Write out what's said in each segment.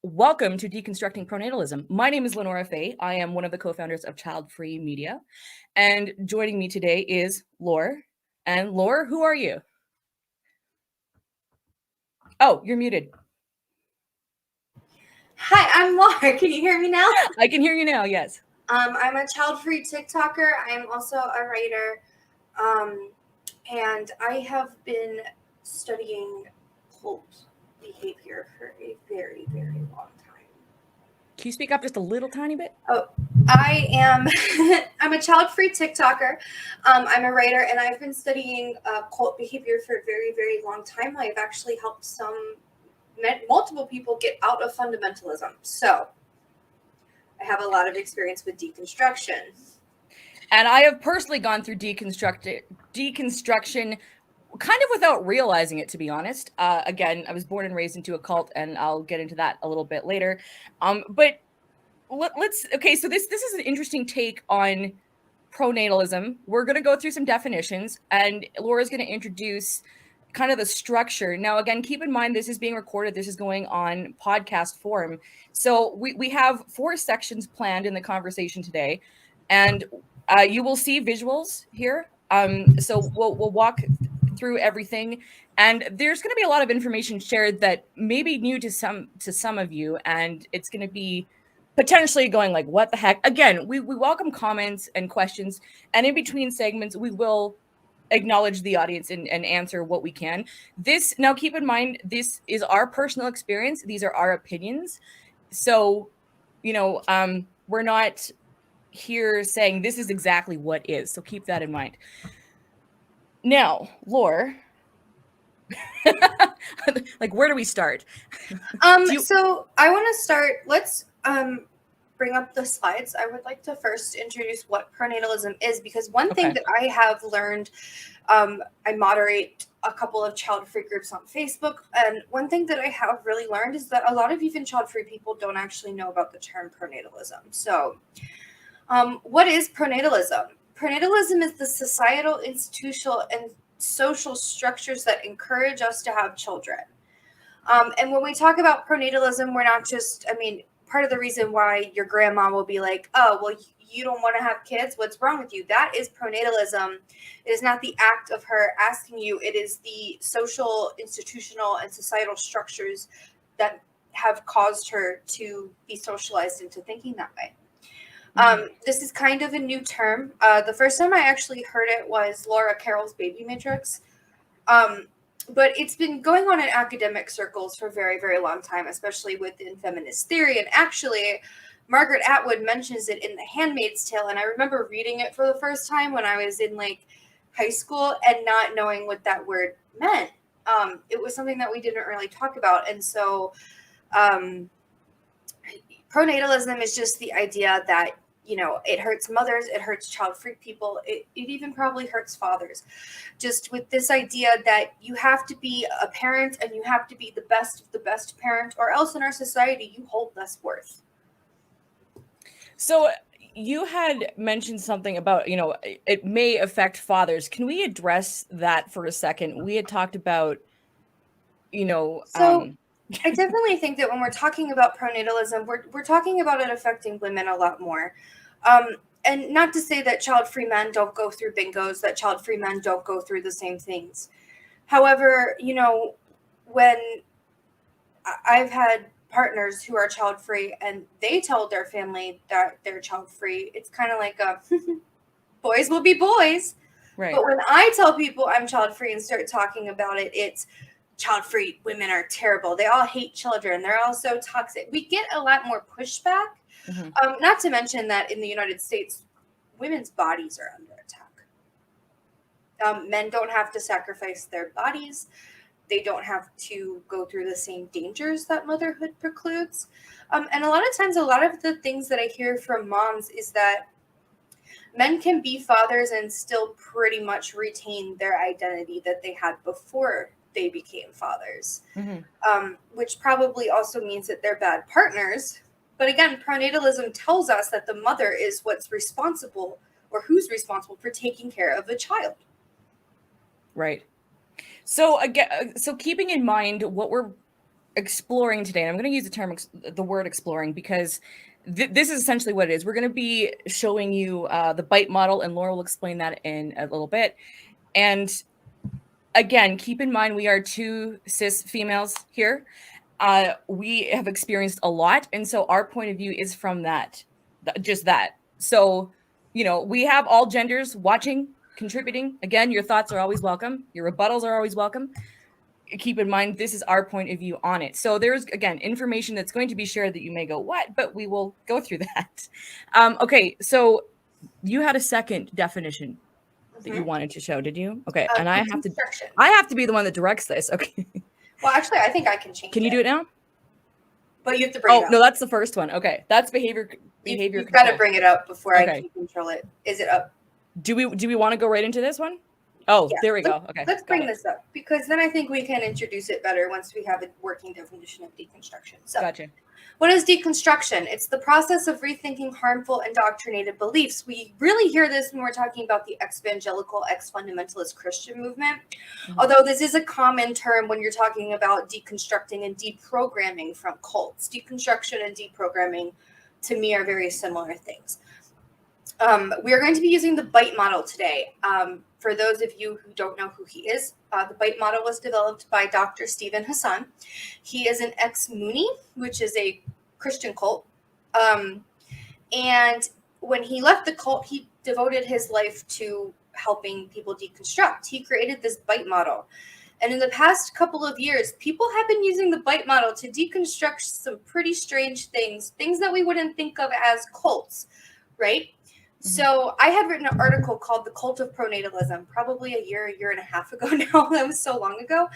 Welcome to Deconstructing Pronatalism. My name is LeNora Faye. I am one of the co-founders of Childfree Media. And joining me today is Laur. And Laur, who are you? Oh, you're muted. Hi, I'm Laur. Can you hear me now? I can hear you now, yes. I'm a child-free TikToker. I'm also a writer. And I have been studying cult behavior for a very, very long time. Can you speak up just a little tiny bit? Oh, I'm a child-free TikToker. I'm a writer, and I've been studying cult behavior for a very, very long time. I've actually helped multiple people get out of fundamentalism. So I have a lot of experience with deconstruction. And I have personally gone through deconstruction kind of without realizing it, to be honest. Again, I was born and raised into a cult, and I'll get into that a little bit later. But okay, so this is an interesting take on pronatalism. We're going to go through some definitions, and Laura's going to introduce kind of the structure. Now, again, keep in mind, this is being recorded. This is going on podcast form. So we have 4 sections planned in the conversation today, and you will see visuals here. So we'll walk through everything, and there's going to be a lot of information shared that may be new to some of you, and it's going to be potentially going like, what the heck? Again, we welcome comments and questions, and in between segments, we will acknowledge the audience and answer what we can. Now keep in mind, this is our personal experience. These are our opinions. So, we're not here saying this is exactly what is. So keep that in mind. Now, Laur, like, where do we start? So I want to start. Let's bring up the slides. I would like to first introduce what pronatalism is, because one thing that I have learned, I moderate a couple of child-free groups on Facebook, and one thing that I have really learned is that a lot of even child-free people don't actually know about the term pronatalism. So what is pronatalism? Pronatalism is the societal, institutional, and social structures that encourage us to have children. And when we talk about pronatalism, we're not just, part of the reason why your grandma will be like, oh, well, you don't want to have kids? What's wrong with you? That is pronatalism. It is not the act of her asking you. It is the social, institutional, and societal structures that have caused her to be socialized into thinking that way. This is kind of a new term. The first time I actually heard it was Laura Carroll's Baby Matrix. But it's been going on in academic circles for a very, very long time, especially within feminist theory. And actually, Margaret Atwood mentions it in The Handmaid's Tale. And I remember reading it for the first time when I was in high school and not knowing what that word meant. It was something that we didn't really talk about. And so pronatalism is just the idea that, it hurts mothers, it hurts child-free people, it even probably hurts fathers. Just with this idea that you have to be a parent and you have to be the best of the best parent, or else in our society you hold less worth. So you had mentioned something about, it may affect fathers. Can we address that for a second? We had talked about, I definitely think that when we're talking about pronatalism, we're talking about it affecting women a lot more. And not to say that child-free men don't go through bingos, that child-free men don't go through the same things. However, when I've had partners who are child-free and they tell their family that they're child-free, it's kind of like boys will be boys. Right. But when I tell people I'm child-free and start talking about it, it's child-free women are terrible. They all hate children. They're all so toxic. We get a lot more pushback. Mm-hmm. Not to mention that in the United States, women's bodies are under attack. Men don't have to sacrifice their bodies. They don't have to go through the same dangers that motherhood precludes. And a lot of times, a lot of the things that I hear from moms is that men can be fathers and still pretty much retain their identity that they had before they became fathers, which probably also means that they're bad partners. But again, pronatalism tells us that the mother is what's responsible, or who's responsible for taking care of a child. Right. So again, so keeping in mind what we're exploring today, and I'm going to use the word exploring, because this is essentially what it is. We're going to be showing you the bite model, and Laura will explain that in a little bit. And again, keep in mind, we are two cis females here. We have experienced a lot, and so our point of view is from that, just that. So, we have all genders watching, contributing. Again, your thoughts are always welcome. Your rebuttals are always welcome. Keep in mind, this is our point of view on it. So there's, again, information that's going to be shared that you may go, what? But we will go through that. Okay, so you had a second definition that you wanted to show, did you? Okay, and I have to be the one that directs this. Okay. Well, actually, I think I can change it. Can you do it now? But you have to bring it up. No, that's the first one. Okay, that's behavior. You've got to bring it up before I can control it. Is it up? Do we want to go right into this one? Oh, yeah. There we go. Okay. Let's bring this up, because then I think we can introduce it better once we have a working definition of deconstruction. So, gotcha. What is deconstruction? It's the process of rethinking harmful indoctrinated beliefs. We really hear this when we're talking about the ex-evangelical, ex-fundamentalist Christian movement. Mm-hmm. Although this is a common term when you're talking about deconstructing and deprogramming from cults. Deconstruction and deprogramming, to me, are very similar things. We are going to be using the bite model today. For those of you who don't know who he is, the bite model was developed by Dr. Stephen Hassan. He is an ex-Moonie, which is a Christian cult. And when he left the cult, he devoted his life to helping people deconstruct. He created this bite model. And in the past couple of years, people have been using the bite model to deconstruct some pretty strange things that we wouldn't think of as cults, right? So I had written an article called The Cult of Pronatalism, probably a year and a half ago now. That was so long ago.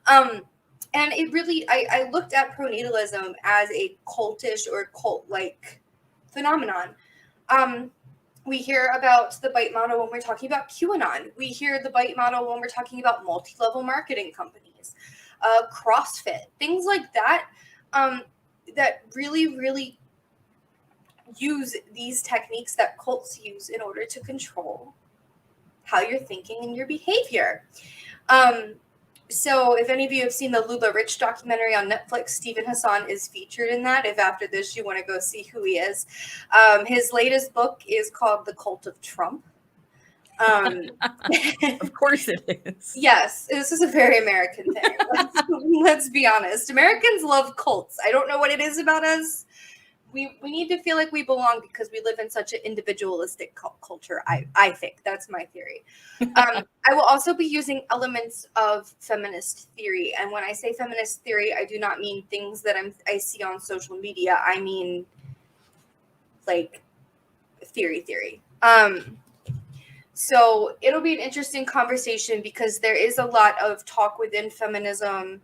And it really, I looked at pronatalism as a cultish or cult-like phenomenon. We hear about the bite model when we're talking about QAnon. We hear the bite model when we're talking about multi-level marketing companies, CrossFit, things like that, that really, really use these techniques that cults use in order to control how you're thinking and your behavior. So if any of you have seen the Lula Rich documentary on Netflix, Stephen Hassan is featured in that. If after this you want to go see who he is. His latest book is called The Cult of Trump. Of course it is. Yes, this is a very American thing. Let's be honest. Americans love cults. I don't know what it is about us. We need to feel like we belong because we live in such an individualistic culture. I think that's my theory. I will also be using elements of feminist theory. And when I say feminist theory, I do not mean things that I see on social media. I mean, like, theory. So it'll be an interesting conversation because there is a lot of talk within feminism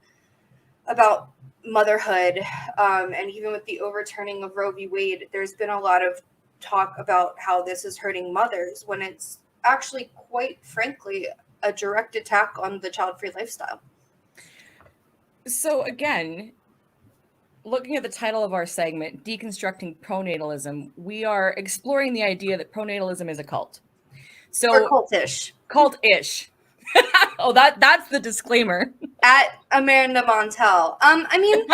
about motherhood, and even with the overturning of Roe v. Wade, there's been a lot of talk about how this is hurting mothers when it's actually, quite frankly, a direct attack on the child-free lifestyle. So again, looking at the title of our segment, Deconstructing Pronatalism, we are exploring the idea that pronatalism is a cult. Or cultish. Cultish. Oh, that's the disclaimer. At Amanda Montel. I mean,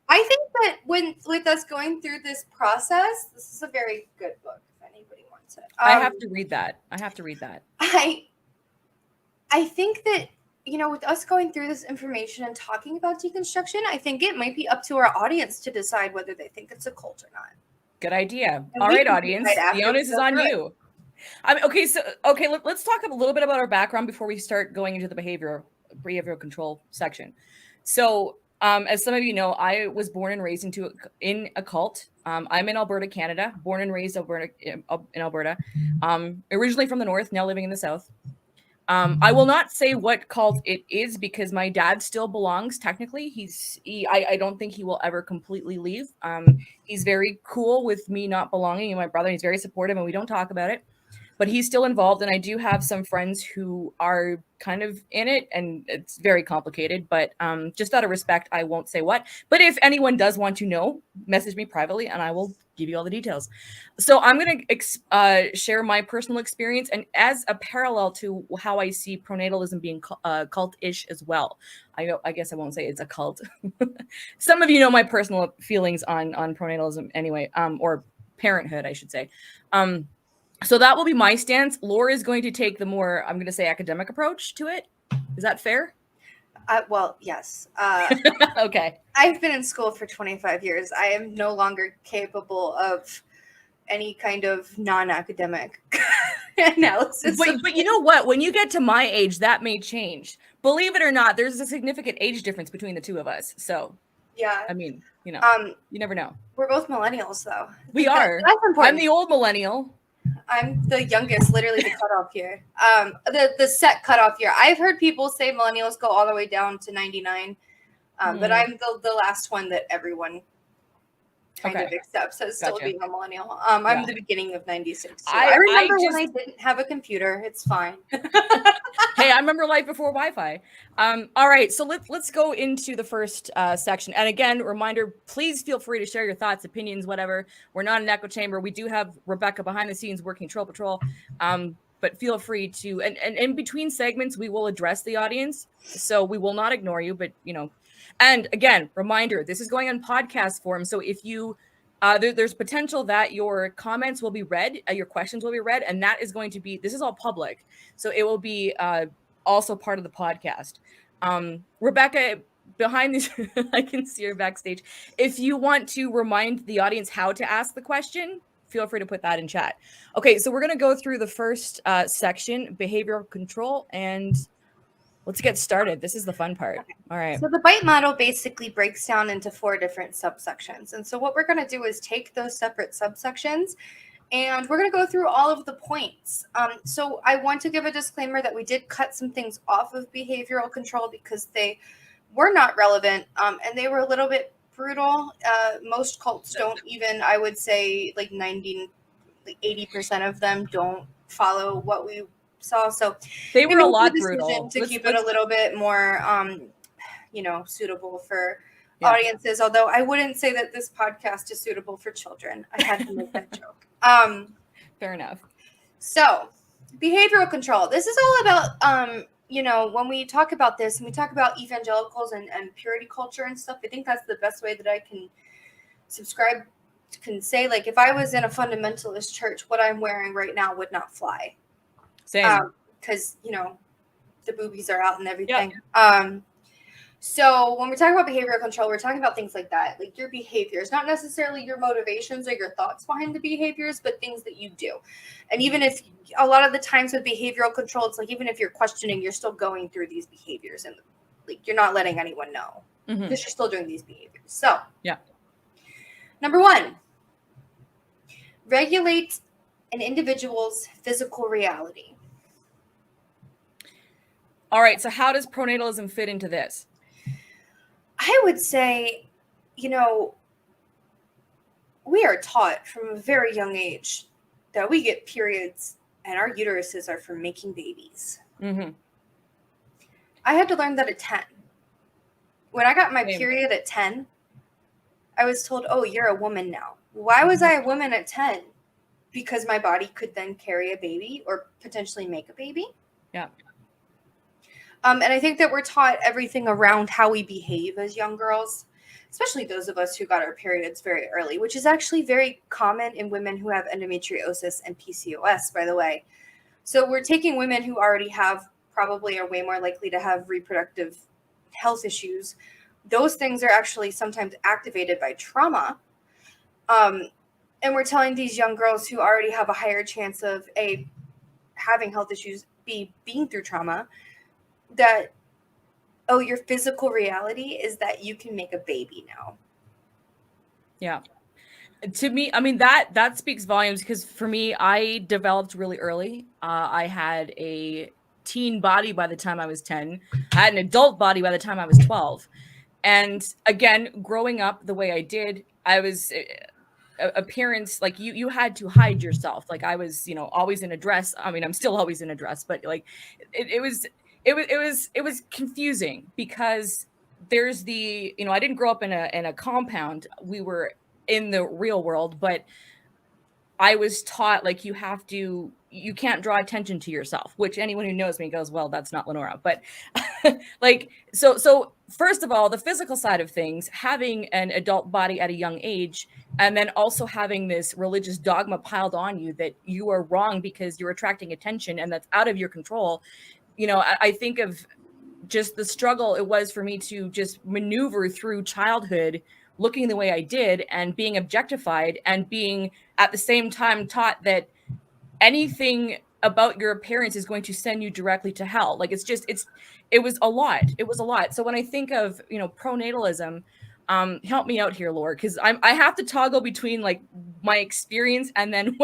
I think that with us going through this process, this is a very good book if anybody wants it. I have to read that. I think that, with us going through this information and talking about deconstruction, I think it might be up to our audience to decide whether they think it's a cult or not. Good idea. All right, audience. The onus is on you. Let's talk a little bit about our background before we start going into the behavioral control section. So, as some of you know, I was born and raised in a cult. I'm in Alberta, Canada, born and raised in Alberta. Originally from the north, now living in the south. I will not say what cult it is because my dad still belongs. Technically, I don't think he will ever completely leave. He's very cool with me not belonging, and my brother. He's very supportive, and we don't talk about it. but he's still involved. And I do have some friends who are kind of in it, and it's very complicated, but just out of respect, I won't say what. But if anyone does want to know, message me privately and I will give you all the details. So I'm going to share my personal experience, and as a parallel to how I see pronatalism being cult-ish as well. I guess I won't say it's a cult. Some of you know my personal feelings on pronatalism anyway, or parenthood, I should say. So that will be my stance. Laur is going to take the more, I'm going to say, academic approach to it. Is that fair? Well, yes. Okay. I've been in school for 25 years. I am no longer capable of any kind of non-academic analysis. But you know what? When you get to my age, that may change. Believe it or not, there's a significant age difference between the two of us. So, yeah. I mean, you know, you never know. We're both millennials, though. We are. That's important. I'm the old millennial. I'm the youngest, literally the cutoff year. The set cutoff year. I've heard people say millennials go all the way down to 99, but I'm the last one that everyone kind of accepts as still being a millennial. I'm the beginning of 96. I remember when I didn't have a computer. It's fine. Hey, I remember life before Wi-Fi. All right, so let's go into the first section. And again, reminder, please feel free to share your thoughts, opinions, whatever. We're not an echo chamber. We do have Rebecca behind the scenes working Troll Patrol. But feel free to, and in between segments, we will address the audience. So we will not ignore you, but you know. And again, reminder, this is going on podcast form. So if you, there's potential that your comments will be read, your questions will be read, and that is going to be, this is all public. So it will be also part of the podcast. Rebecca, behind this, I can see her backstage. If you want to remind the audience how to ask the question, feel free to put that in chat. Okay, so we're going to go through the first section, behavioral control, and let's get started. This is the fun part. Okay. All right. So the BITE model basically breaks down into 4 different subsections. And so what we're going to do is take those separate subsections and we're going to go through all of the points. So I want to give a disclaimer that we did cut some things off of behavioral control because they were not relevant and they were a little bit brutal. Most cults don't even, I would say like 80% of them don't follow what we saw. So they were a lot brutal to keep it a little bit more suitable for audiences, although I wouldn't say that this podcast is suitable for children. I had to make that joke. Fair enough. So behavioral control, this is all about when we talk about this and we talk about evangelicals and purity culture and stuff, I think that's the best way that I can say, like, if I was in a fundamentalist church, what I'm wearing right now would not fly. Same. Because, the boobies are out and everything. Yep. So when we're talking about behavioral control, we're talking about things like that, like your behaviors, not necessarily your motivations or your thoughts behind the behaviors, but things that you do. And even if a lot of the times with behavioral control, it's like, even if you're questioning, you're still going through these behaviors and like, you're not letting anyone know because you're still doing these behaviors. So yeah. Number 1, regulate an individual's physical reality. All right. So how does pronatalism fit into this? I would say, we are taught from a very young age that we get periods and our uteruses are for making babies. Mm-hmm. I had to learn that at 10. When I got my period at 10, I was told, oh, you're a woman now. Why was I a woman at 10? Because my body could then carry a baby or potentially make a baby. Yeah. And I think that we're taught everything around how we behave as young girls, especially those of us who got our periods very early, which is actually very common in women who have endometriosis and PCOS, by the way. So we're taking women who already have, probably are way more likely to have reproductive health issues. Those things are actually sometimes activated by trauma. And we're telling these young girls who already have a higher chance of having health issues, being through trauma, that, oh, your physical reality is that you can make a baby now. Yeah. To me, I mean, that speaks volumes, because for me, I developed really early. I had a teen body by the time I was 10. I had an adult body by the time I was 12. And again, growing up the way I did, I was appearance, like you had to hide yourself. Like I was, you know, always in a dress. I mean, I'm still always in a dress, but like it was confusing because there's the, you know, I didn't grow up in a compound. We were in the real world, but I was taught like you can't draw attention to yourself, which anyone who knows me goes, well, that's not LeNora. But like, so first of all, the physical side of things, having an adult body at a young age, and then also having this religious dogma piled on you that you are wrong because you're attracting attention and that's out of your control. You know, I think of just the struggle it was for me to just maneuver through childhood looking the way I did and being objectified and being at the same time taught that anything about your appearance is going to send you directly to hell. Like it was a lot. It was a lot. So when I think of, you know, pronatalism, help me out here, Laur, because I have to toggle between like my experience and then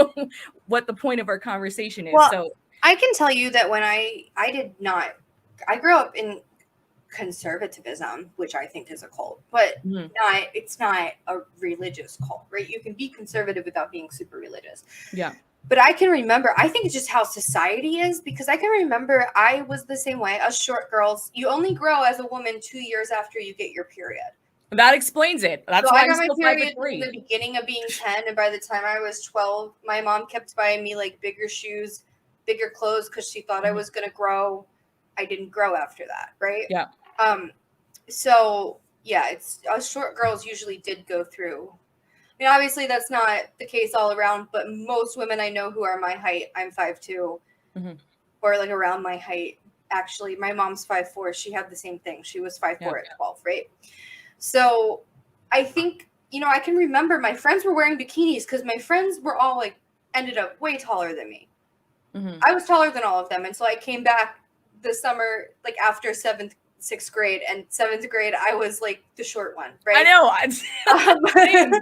what the point of our conversation is. Well, so I can tell you that when I grew up in conservatism, which I think is a cult, but it's not a religious cult, right? You can be conservative without being super religious. Yeah. But I can remember, I think it's just how society is, because I can remember I was the same way. Us short girls, you only grow as a woman 2 years after you get your period. That explains it. That's so why I got I'm my period in the beginning of being 10, and by the time I was 12, my mom kept buying me like bigger shoes, bigger clothes, because she thought I was going to grow. I didn't grow after that, right? Yeah. So yeah, it's us short girls usually did go through. I mean, obviously that's not the case all around, but most women I know who are my height, I'm 5'2", or like around my height. Actually, my mom's 5'4". She had the same thing. She was 5'4" at 12, right? So I think, you know, I can remember my friends were wearing bikinis because my friends were all like ended up way taller than me. I was taller than all of them. And so I came back this summer, like after 6th grade, and 7th grade, I was like the short one, right? I know.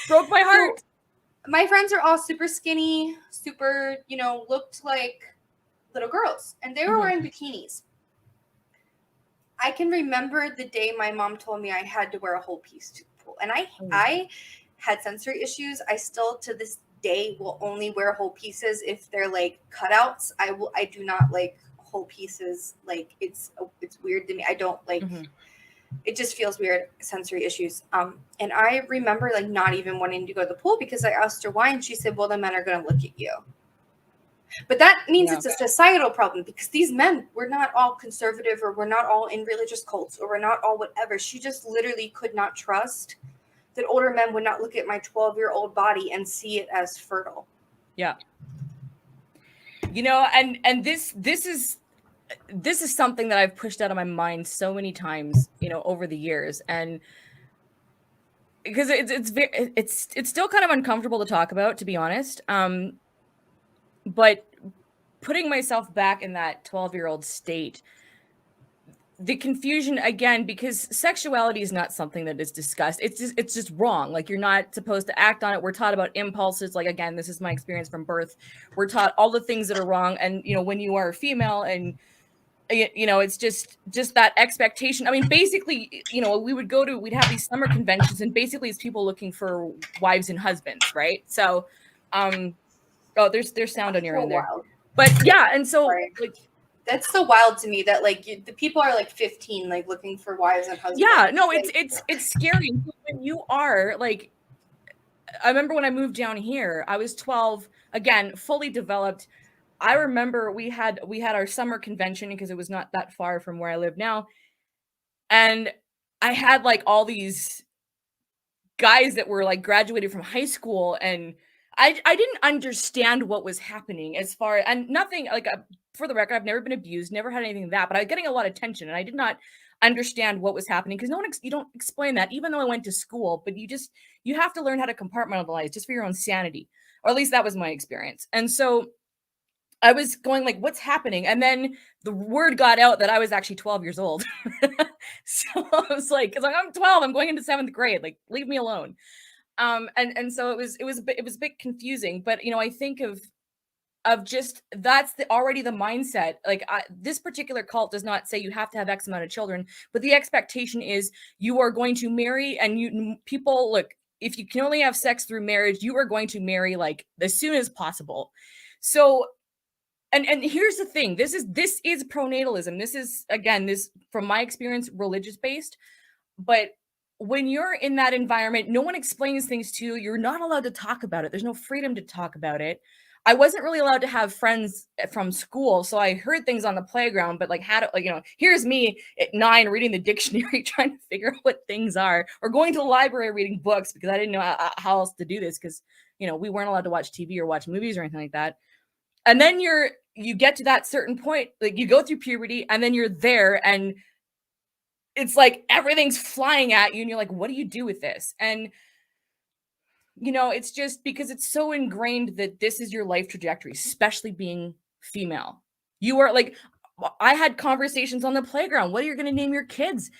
Broke my heart. So my friends are all super skinny, super, you know, looked like little girls, and they were wearing bikinis. I can remember the day my mom told me I had to wear a whole piece to the pool, and I had sensory issues. I still to this day will only wear whole pieces if they're like cutouts. I do not like whole pieces. Like it's weird to me. I don't like it just feels weird, sensory issues. And I remember like not even wanting to go to the pool because I asked her why, and she said, well, the men are going to look at you. But that means it's a societal problem, because these men were not all conservative, or we're not all in religious cults, or we're not all whatever. She just literally could not trust that older men would not look at my 12-year-old body and see it as fertile. Yeah. You know, and this is something that I've pushed out of my mind so many times, you know, over the years, and because it's still kind of uncomfortable to talk about, to be honest. But putting myself back in that 12-year-old state, the confusion again, because sexuality is not something that is discussed. It's just wrong. Like, you're not supposed to act on it. We're taught about impulses. Like, again, this is my experience from birth. We're taught all the things that are wrong. And, you know, when you are female and, you know, it's just that expectation. I mean, basically, you know, we'd have these summer conventions, and basically it's people looking for wives and husbands, right? So, there's sound on your end there. But yeah, and so like that's so wild to me that like the people are like 15, like looking for wives and husbands. Yeah, no, it's scary when you are like. I remember when I moved down here, I was 12, again, fully developed. I remember we had our summer convention because it was not that far from where I live now. And I had like all these guys that were like graduated from high school, and I didn't understand what was happening as far, and nothing like for the record, I've never been abused, never had anything like that, but I was getting a lot of attention, and I did not understand what was happening because you don't explain that, even though I went to school, but you have to learn how to compartmentalize just for your own sanity, or at least that was my experience. And so I was going like, what's happening? And then the word got out that I was actually 12 years old. So I was like, because I'm 12, I'm going into 7th grade, like, leave me alone. And so it was a bit confusing, but you know, I think of just that's already the mindset. Like, this particular cult does not say you have to have X amount of children, but the expectation is you are going to marry, and people look. if you can only have sex through marriage, you are going to marry like as soon as possible. So, and here's the thing, this is pronatalism. This is, again, this from my experience, religious based. But when you're in that environment, no one explains things to you. You're not allowed to talk about it. There's no freedom to talk about it. I wasn't really allowed to have friends from school, so I heard things on the playground, but like had it, like, you know, here's me at 9 reading the dictionary trying to figure out what things are, or going to the library reading books because I didn't know how else to do this, because, you know, we weren't allowed to watch TV or watch movies or anything like that. And then you get to that certain point, like you go through puberty, and then you're there, and it's like everything's flying at you, and you're like, what do you do with this? And, you know, it's just because it's so ingrained that this is your life trajectory, especially being female. You are like, I had conversations on the playground. What are you going to name your kids?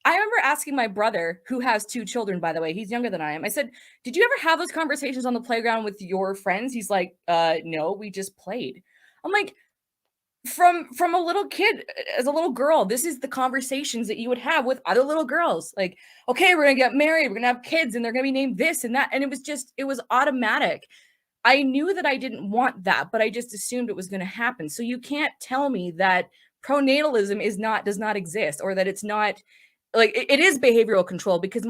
I remember asking my brother, who has 2 children, by the way, he's younger than I am. I said, did you ever have those conversations on the playground with your friends? He's like, no, we just played. I'm like, from a little kid, as a little girl, this is the conversations that you would have with other little girls. Like, okay, we're gonna get married, we're gonna have kids, and they're gonna be named this and that. And it was automatic. I knew that I didn't want that, but I just assumed it was gonna happen. So you can't tell me that pronatalism does not exist, or that it's not, like, it is behavioral control, because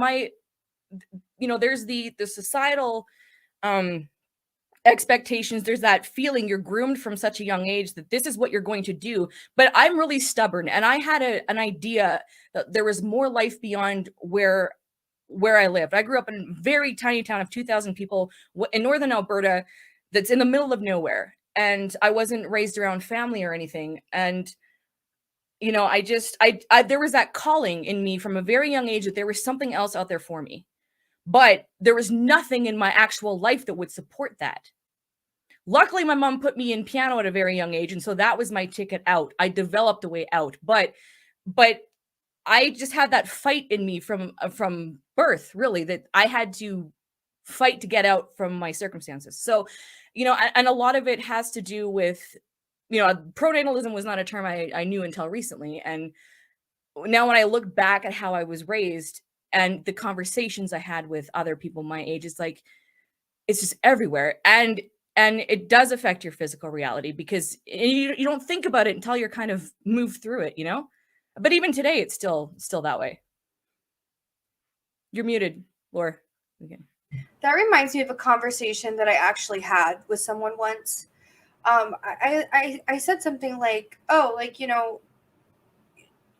there's the societal expectations. There's that feeling you're groomed from such a young age that this is what you're going to do. But I'm really stubborn, and I had an idea that there was more life beyond where I lived. I grew up in a very tiny town of 2,000 people in northern Alberta that's in the middle of nowhere, and I wasn't raised around family or anything. And, you know, I there was that calling in me from a very young age that there was something else out there for me. But there was nothing in my actual life that would support that. Luckily, my mom put me in piano at a very young age, and so that was my ticket out. I developed a way out, but I just had that fight in me from birth, really, that I had to fight to get out from my circumstances. So, you know, and a lot of it has to do with, you know, pronatalism was not a term I knew until recently. And now when I look back at how I was raised and the conversations I had with other people my age, it's like, it's just everywhere. And it does affect your physical reality, because you don't think about it until you're kind of moved through it, you know? But even today, it's still that way. You're muted, Laur. Okay. That reminds me of a conversation that I actually had with someone once. I said something like, oh, like, you know,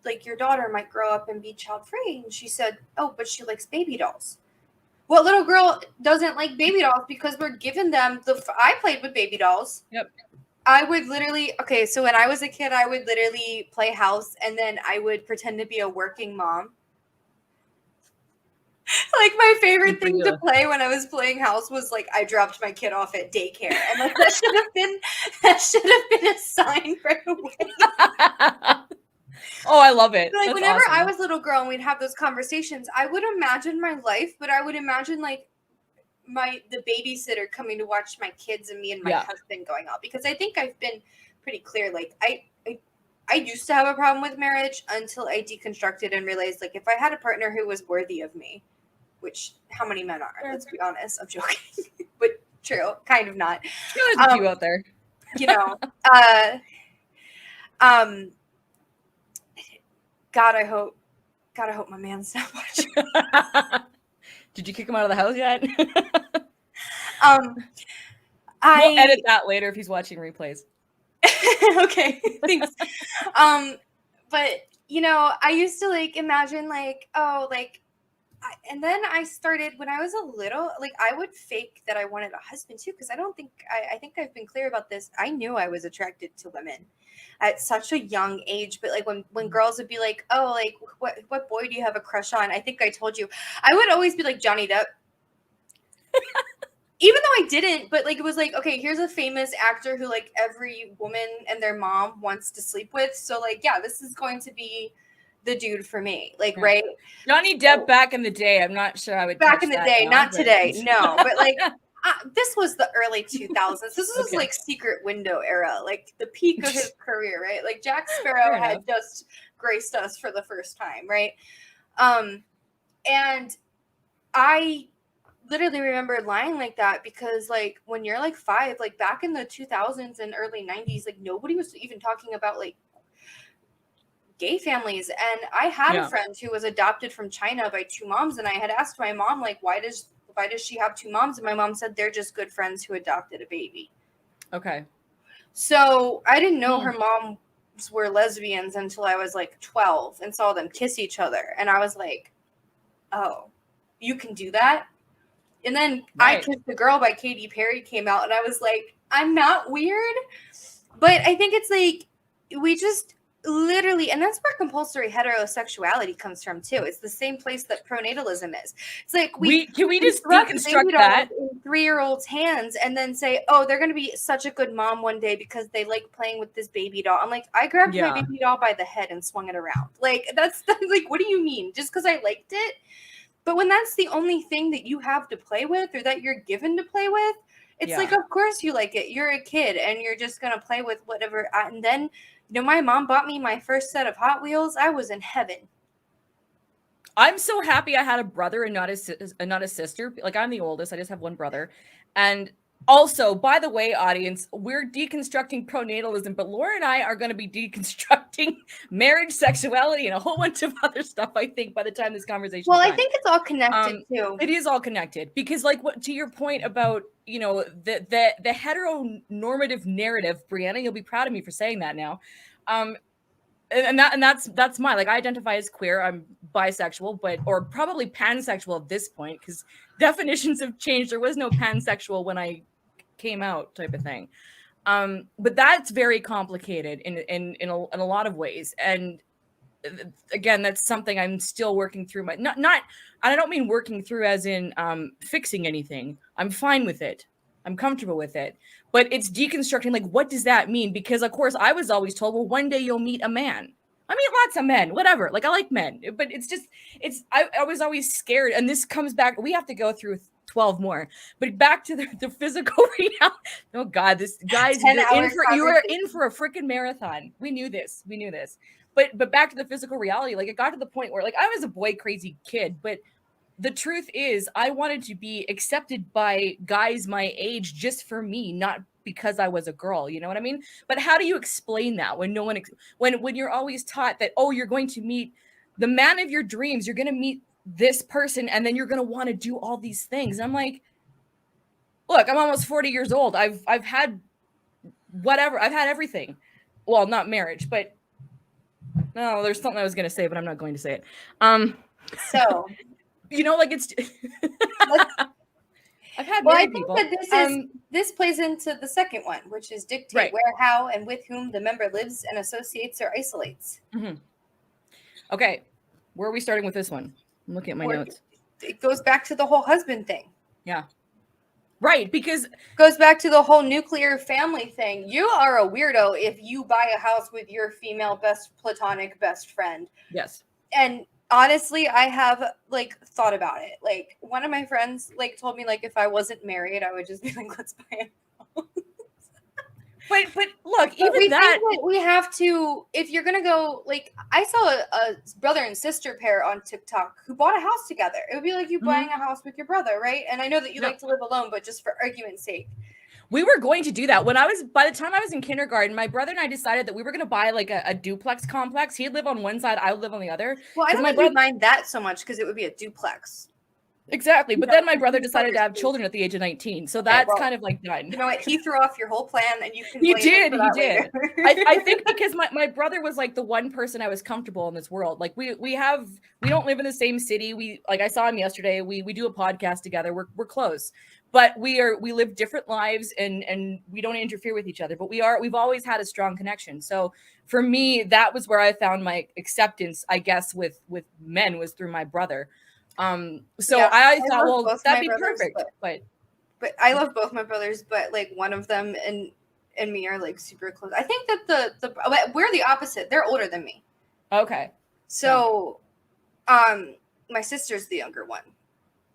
like your daughter might grow up and be child free. And she said, oh, but she likes baby dolls. What little girl doesn't like baby dolls? Because we're giving them I played with baby dolls. Yep. I would literally, okay, so when I was a kid, I would literally play house, and then I would pretend to be a working mom. Like, my favorite thing to play when I was playing house was, like, I dropped my kid off at daycare, and like that should have been a sign right away. Oh, I love it. Like, that's whenever awesome. I was a little girl and we'd have those conversations, I would imagine my life, but I would imagine, like, the babysitter coming to watch my kids and me and my husband going out, because I think I've been pretty clear. Like, I used to have a problem with marriage until I deconstructed and realized, like, if I had a partner who was worthy of me, which how many men are? Let's be honest. I'm joking, but true, kind of not. There's a few out there, you know. God, I hope my man's not watching. Did you kick him out of the house yet? We'll edit that later if he's watching replays. Okay, thanks. But, you know, I used to, like, imagine, like, oh, like, and then I started, when I was a little, like, I would fake that I wanted a husband too, because I think I've been clear about this. I knew I was attracted to women at such a young age, but like when girls would be like, oh, like, what boy do you have a crush on? I think I told you. I would always be like, Johnny Depp. Even though I didn't, but like, it was like, okay, here's a famous actor who like every woman and their mom wants to sleep with. So like, yeah, this is going to be the dude for me. Like, right? Johnny Depp back in the day. I'm not sure I would. Back in the day, not today. No, but like, this was the early 2000s. This was like secret window era, like the peak of his career, right? Like Jack Sparrow had just graced us for the first time, right? And I literally remember lying like that because, like, when you're like 5, like back in the 2000s and early 90s, like nobody was even talking about like gay families. And I had a friend who was adopted from China by 2 moms, and I had asked my mom, like, why does she have 2 moms? And my mom said they're just good friends who adopted a baby. Okay. So I didn't know her moms were lesbians until I was like 12 and saw them kiss each other. And I was like, oh, you can do that? And then I Kissed the Girl by Katy Perry came out, and I was like, I'm not weird. But I think it's like, we just literally, and that's where compulsory heterosexuality comes from too. It's the same place that pronatalism is. It's like can we just deconstruct that in 3-year-olds' hands and then say, oh, they're going to be such a good mom one day because they like playing with this baby doll. I'm like, I grabbed my baby doll by the head and swung it around. Like, that's like, what do you mean? Just because I liked it? But when that's the only thing that you have to play with or that you're given to play with, it's like, of course you like it. You're a kid and you're just going to play with whatever. And then, you know, my mom bought me my first set of Hot Wheels. I was in heaven. I'm so happy I had a brother and not a sister. Like, I'm the oldest. I just have one brother. And also, by the way, audience, we're deconstructing pronatalism, but Laura and I are going to be deconstructing marriage, sexuality, and a whole bunch of other stuff, I think, by the time this conversation is done. I think it's all connected, too. It is all connected. Because, like, what to your point about, you know, the heteronormative narrative, Brianna, you'll be proud of me for saying that now. And that's mine. Like, I identify as queer. I'm bisexual, or probably pansexual at this point, because definitions have changed. There was no pansexual when I came out, type of thing. But that's very complicated in a lot of ways. And again, that's something I'm still working through. I don't mean working through as in fixing anything. I'm fine with it. I'm comfortable with it. But it's deconstructing, like, what does that mean? Because, of course, I was always told, well, one day you'll meet a man. I meet lots of men, whatever. Like, I like men. But I was always scared. And this comes back. We have to go through 12 more. But back to the physical reality. Oh, God, guys, you are in for a freaking marathon. We knew this. But back to the physical reality. Like, it got to the point where, like, I was a boy crazy kid, but the truth is, I wanted to be accepted by guys my age just for me, not because I was a girl. You know what I mean? But how do you explain that when no one, when you're always taught that, oh, you're going to meet the man of your dreams, you're going to meet this person, and then you're going to want to do all these things. And I'm like, look, I'm almost 40 years old. I've had whatever. I've had everything. Well, not marriage, but no, there's something I was going to say, but I'm not going to say it. So. You know, like, it's. I've had I think people. that this plays into the second one, which is dictate where, how, and with whom the member lives and associates or isolates. Mm-hmm. Okay, where are we starting with this one? I'm looking at my notes. It goes back to the whole husband thing. Yeah. Right, because it goes back to the whole nuclear family thing. You are a weirdo if you buy a house with your female platonic best friend. Yes. And honestly, I have, like, thought about it. Like, one of my friends, like, told me, like, if I wasn't married, I would just be like, let's buy a house. But look, even that we have to, if you're gonna go, like, I saw a brother and sister pair on TikTok who bought a house together. It would be like you buying a house with your brother, right? And I know that you like to live alone, but just for argument's sake. We were going to do that by the time I was in kindergarten, my brother and I decided that we were going to buy like a duplex complex. He'd live on one side, I would live on the other. Well, I don't think you'd mind that so much because it would be a duplex. Exactly. But then my brother decided to have children at the age of 19. So that's kind of like done. You know what? He threw off your whole plan and you can He did. I think because my brother was like the one person I was comfortable in this world. Like we don't live in the same city. I saw him yesterday. We do a podcast together. We're close. But we live different lives and we don't interfere with each other, but we've always had a strong connection. So for me, that was where I found my acceptance, I guess, with men was through my brother. I thought, well, that'd be perfect. But I love both my brothers, but like one of them and me are like super close. I think that we're the opposite. They're older than me. Okay. So, my sister's the younger one.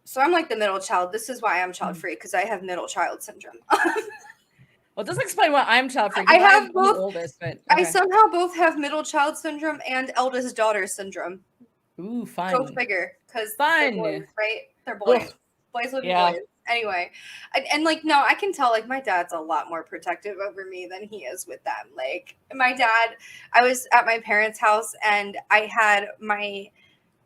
So I'm like the middle child. This is why I'm child free, because I have middle child syndrome. Well, it doesn't explain why I'm child free. I have both. The oldest, but okay. I somehow both have middle child syndrome and eldest daughter syndrome. Ooh, fun. Go figure, because fun, they're boys, right? They're boys. Ugh. boys will be boys. Anyway, and like, no, I can tell, like, my dad's a lot more protective over me than he is with them. Like, my dad, I was at my parents' house and I had my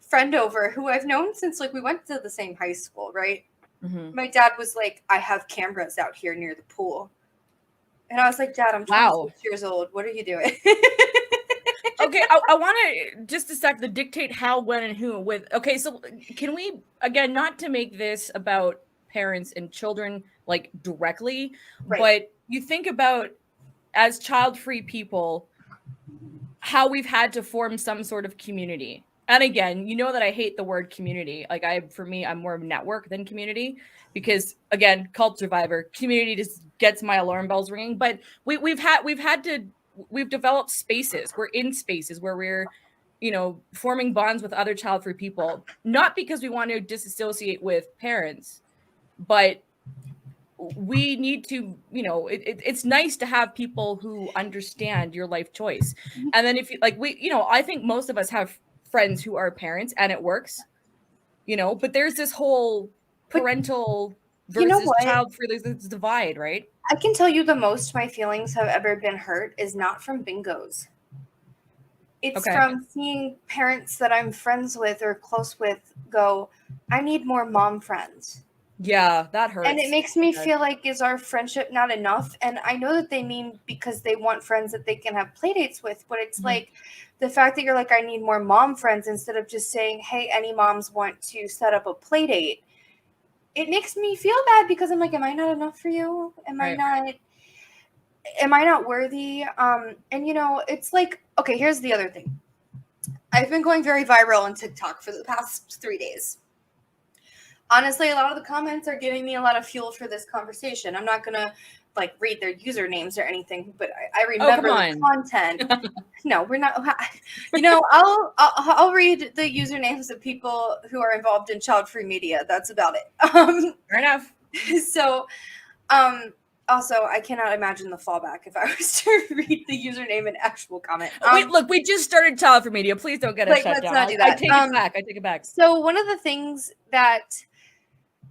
friend over who I've known since, like, we went to the same high school, right? Mm-hmm. My dad was like, I have cameras out here near the pool. And I was like, Dad, I'm 26 years old. What are you doing? Okay, I want to just a sec to dictate how, when, and who with. Okay, so can we, again, not to make this about parents and children like directly, Right. but you think about as child-free people how we've had to form some sort of community. And again, you know that I hate the word community. Like, for me, I'm more of network than community, because again, cult survivor, community just gets my alarm bells ringing. But we've developed spaces. We're in spaces where we're, forming bonds with other child-free people, not because we want to disassociate with parents, but we need to, it's nice to have people who understand your life choice. And then if you like, I think most of us have friends who are parents and it works, but there's this whole parental versus child free, there's this divide, right? I can tell you the most my feelings have ever been hurt is not from bingos. It's from seeing parents that I'm friends with or close with go, I need more mom friends. Yeah, that hurts. And it makes me feel like, is our friendship not enough? And I know that they mean because they want friends that they can have play dates with, but it's like the fact that you're like, I need more mom friends instead of just saying, hey, any moms want to set up a play date. It makes me feel bad because I'm like, am I not enough for you? Am I not worthy? And it's like, okay, here's the other thing. I've been going very viral on TikTok for the past 3 days. Honestly, a lot of the comments are giving me a lot of fuel for this conversation. I'm not going to like read their usernames or anything, but I remember the content. No, we're not. I'll read the usernames of people who are involved in Childfree Media. That's about it. Fair enough. So, also, I cannot imagine the fallback if I was to read the username and actual comment. Wait, look, we just started Childfree Media. Please don't get us shut down. Not do that. I take it back. So one of the things that,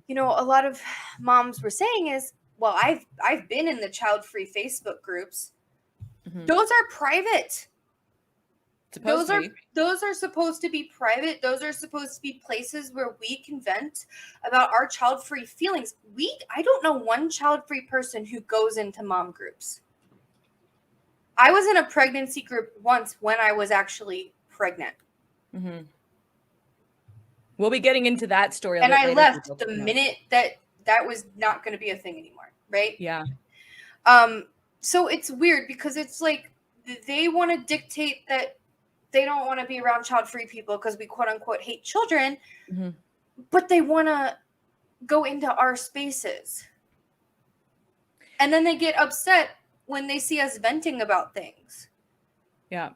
a lot of moms were saying is, well, I've been in the child-free Facebook groups. Mm-hmm. Those are private. Those are supposed to be private. Those are supposed to be places where we can vent about our child-free feelings. I don't know one child-free person who goes into mom groups. I was in a pregnancy group once when I was actually pregnant. Mm-hmm. We'll be getting into that story. And I left the minute that was not going to be a thing anymore, right? Yeah. So it's weird because it's like they want to dictate that they don't want to be around child-free people because we quote unquote hate children, but they want to go into our spaces. And then they get upset when they see us venting about things. Yeah.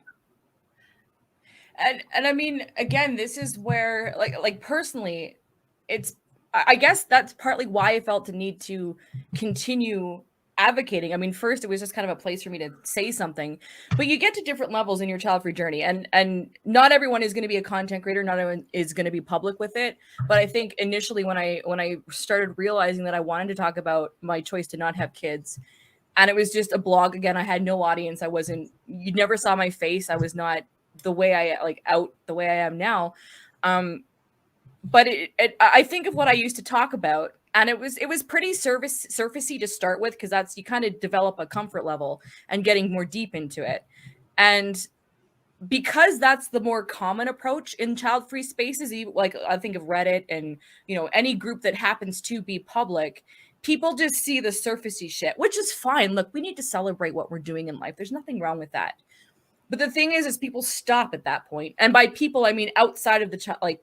And I mean, again, this is where like personally, I guess that's partly why I felt the need to continue advocating. I mean, first it was just kind of a place for me to say something, but you get to different levels in your child-free journey, and not everyone is going to be a content creator, not everyone is going to be public with it. But I think initially when I started realizing that I wanted to talk about my choice to not have kids, and it was just a blog, again, I had no audience, you never saw my face, I was not the way I out the way I am now. But I think of what I used to talk about, and it was pretty surfacey to start with, because that's, you kind of develop a comfort level and getting more deep into it. And because that's the more common approach in child-free spaces, like I think of Reddit and, any group that happens to be public, people just see the surfacey shit, which is fine. Look, we need to celebrate what we're doing in life. There's nothing wrong with that. But the thing is people stop at that point. And by people, I mean outside of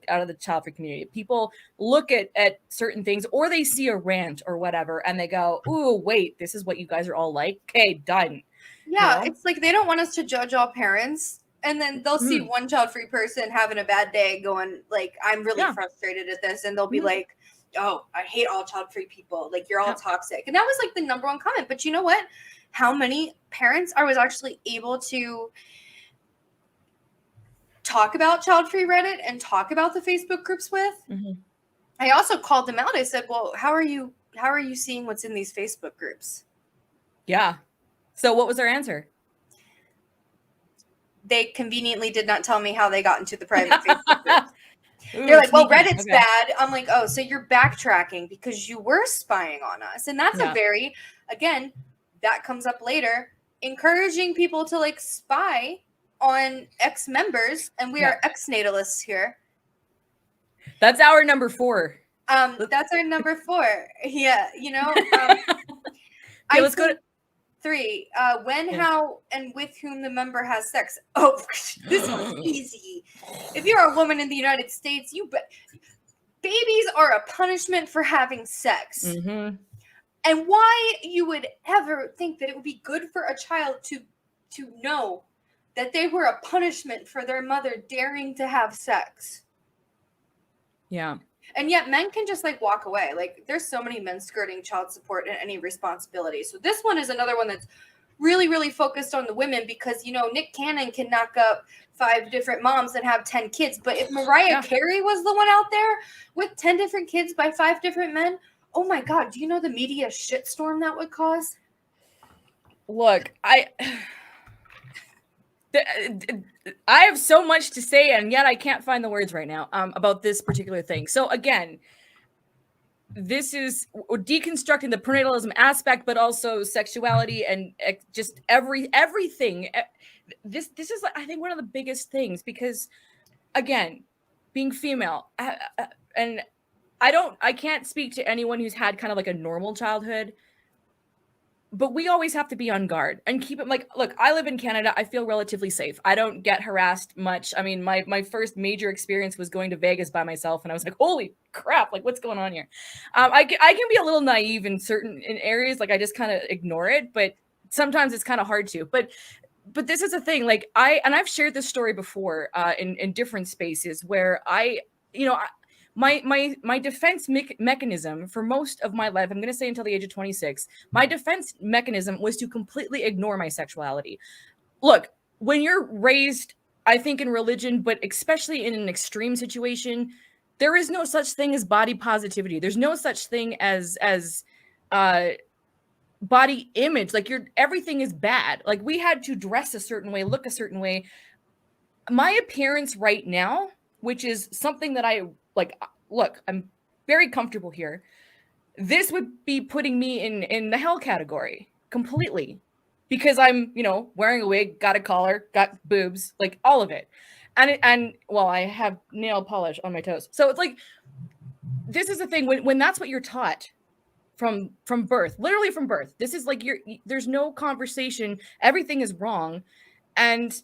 out of the child-free community. People look at certain things, or they see a rant or whatever, and they go, ooh, wait, this is what you guys are all like? Okay, done. Yeah, It's like they don't want us to judge all parents. And then they'll see one child-free person having a bad day going, like, I'm really frustrated at this. And they'll be like, oh, I hate all child-free people. Like, you're all toxic. And that was like the number one comment. But you know what? How many parents I was actually able to talk about Childfree Reddit and talk about the Facebook groups with I also called them out. I said, well, how are you seeing what's in these Facebook groups? Yeah. So what was their answer? They conveniently did not tell me how they got into the private Facebook groups. Ooh, they're like, sneaky. well, Reddit's bad. I'm like, oh, so you're backtracking because you were spying on us. And that's a very, again, that comes up later, encouraging people to like spy on ex-members, and we are ex-natalists here. That's our number 4. That's our number 4. Yeah, you know. Let's go to 3. When, how, and with whom the member has sex. Oh, this one's easy. If you're a woman in the United States, babies are a punishment for having sex. Mm-hmm. And why you would ever think that it would be good for a child to know that they were a punishment for their mother daring to have sex. Yeah. And yet men can just like walk away. Like there's so many men skirting child support and any responsibility. So this one is another one that's really, really focused on the women because, you know, Nick Cannon can knock up 5 different moms and have 10 kids. But if Mariah Carey was the one out there with 10 different kids by 5 different men, oh my God, do you know the media shitstorm that would cause? Look, I have so much to say, and yet I can't find the words right now about this particular thing. So again, this is deconstructing the pronatalism aspect, but also sexuality and just everything. This is, I think, one of the biggest things because, again, being female, and I can't speak to anyone who's had kind of like a normal childhood. But we always have to be on guard and keep it like, look, I live in Canada. I feel relatively safe. I don't get harassed much. I mean, my first major experience was going to Vegas by myself. And I was like, holy crap, like what's going on here? I can be a little naive in certain areas. Like I just kind of ignore it, but sometimes it's kind of hard to, but this is a thing. Like I've shared this story before in different spaces where my defense mechanism for most of my life, I'm going to say until the age of 26, my defense mechanism was to completely ignore my sexuality. Look, when you're raised, I think in religion, but especially in an extreme situation, there is no such thing as body positivity. There's no such thing as body image. Like everything is bad. Like we had to dress a certain way, look a certain way. My appearance right now, which is something that I like, look, I'm very comfortable here. This would be putting me in the hell category completely because I'm, wearing a wig, got a collar, got boobs, like all of it. And well, I have nail polish on my toes. So it's like, this is the thing when that's what you're taught from birth, literally from birth. This is like there's no conversation. Everything is wrong. And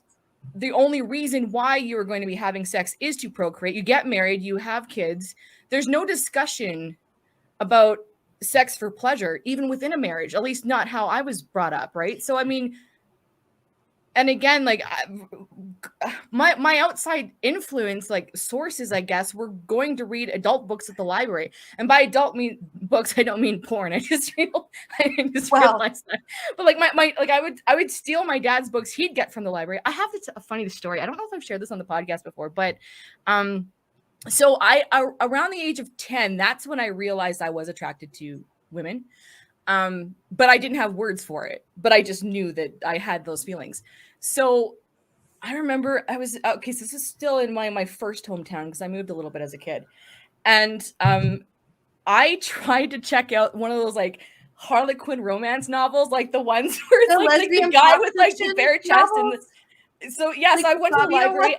the only reason why you are going to be having sex is to procreate. You get married, you have kids. There's no discussion about sex for pleasure, even within a marriage, at least not how I was brought up, right? So, I mean, and again, like my outside influence, like sources, I guess, were going to read adult books at the library. And by adult books, I don't mean porn. I just realized that. But like I would steal my dad's books he'd get from the library. I have a funny story. I don't know if I've shared this on the podcast before, but so I around the age of 10, that's when I realized I was attracted to women. But I didn't have words for it, but I just knew that I had those feelings. So I remember so this is still in my first hometown because I moved a little bit as a kid. And I tried to check out one of those like Harlequin romance novels, like the ones where it's like the guy with like the bare chest and so like so I went to the library.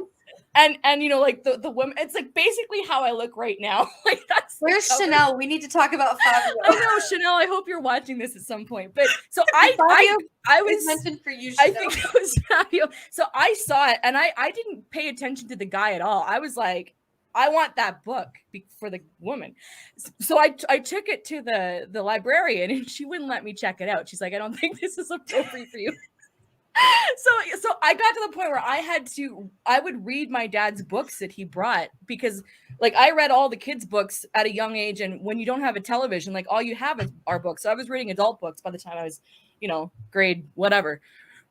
And like the women, it's like basically how I look right now. Like where's Chanel? We need to talk about Fabio. I know, Chanel. I hope you're watching this at some point. But so I was mentioned for you. Chanel. I think it was Fabio. So I saw it, and I didn't pay attention to the guy at all. I was like, I want that book for the woman. So I took it to the librarian, and she wouldn't let me check it out. She's like, I don't think this is appropriate for you. So I got to the point where I would read my dad's books that he brought because like I read all the kids' books at a young age. And when you don't have a television, like all you have are books. So I was reading adult books by the time I was, grade whatever.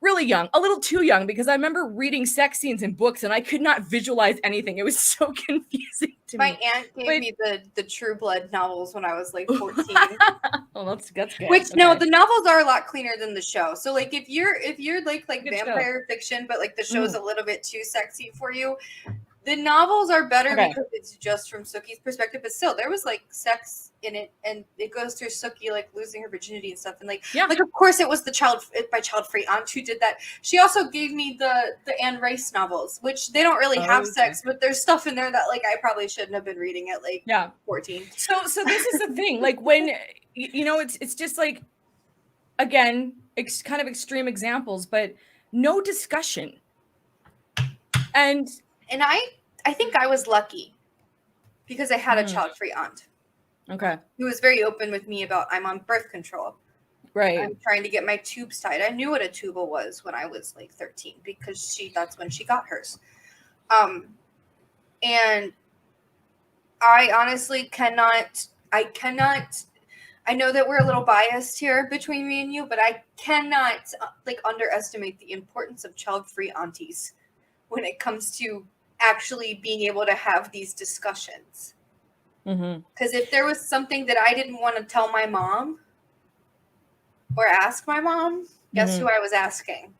really young, a little too young, because I remember reading sex scenes in books and I could not visualize anything. It was so confusing to My me. aunt gave me the True Blood novels when I was like 14. Oh, that's good. Which no, the novels are a lot cleaner than the show. So like if you're like vampire fiction, but like the show's a little bit too sexy for you, the novels are better because it's just from Sookie's perspective. But still, there was like sex in it, and it goes through Sookie like losing her virginity and stuff. And like of course it was my Childfree aunt who did that. She also gave me the Anne Rice novels, which they don't really have sex, but there's stuff in there that like I probably shouldn't have been reading at like 14. So this is the thing, like when it's just like, again, kind of extreme examples, but no discussion. And I think I was lucky because I had a child-free aunt. Okay. Who was very open with me about I'm on birth control. Right. I'm trying to get my tubes tied. I knew what a tuba was when I was like 13 because that's when she got hers. And I honestly cannot, I know that we're a little biased here between me and you, but I cannot like underestimate the importance of child-free aunties when it comes to actually being able to have these discussions. Because if there was something that I didn't want to tell my mom or ask my mom, guess who I was asking?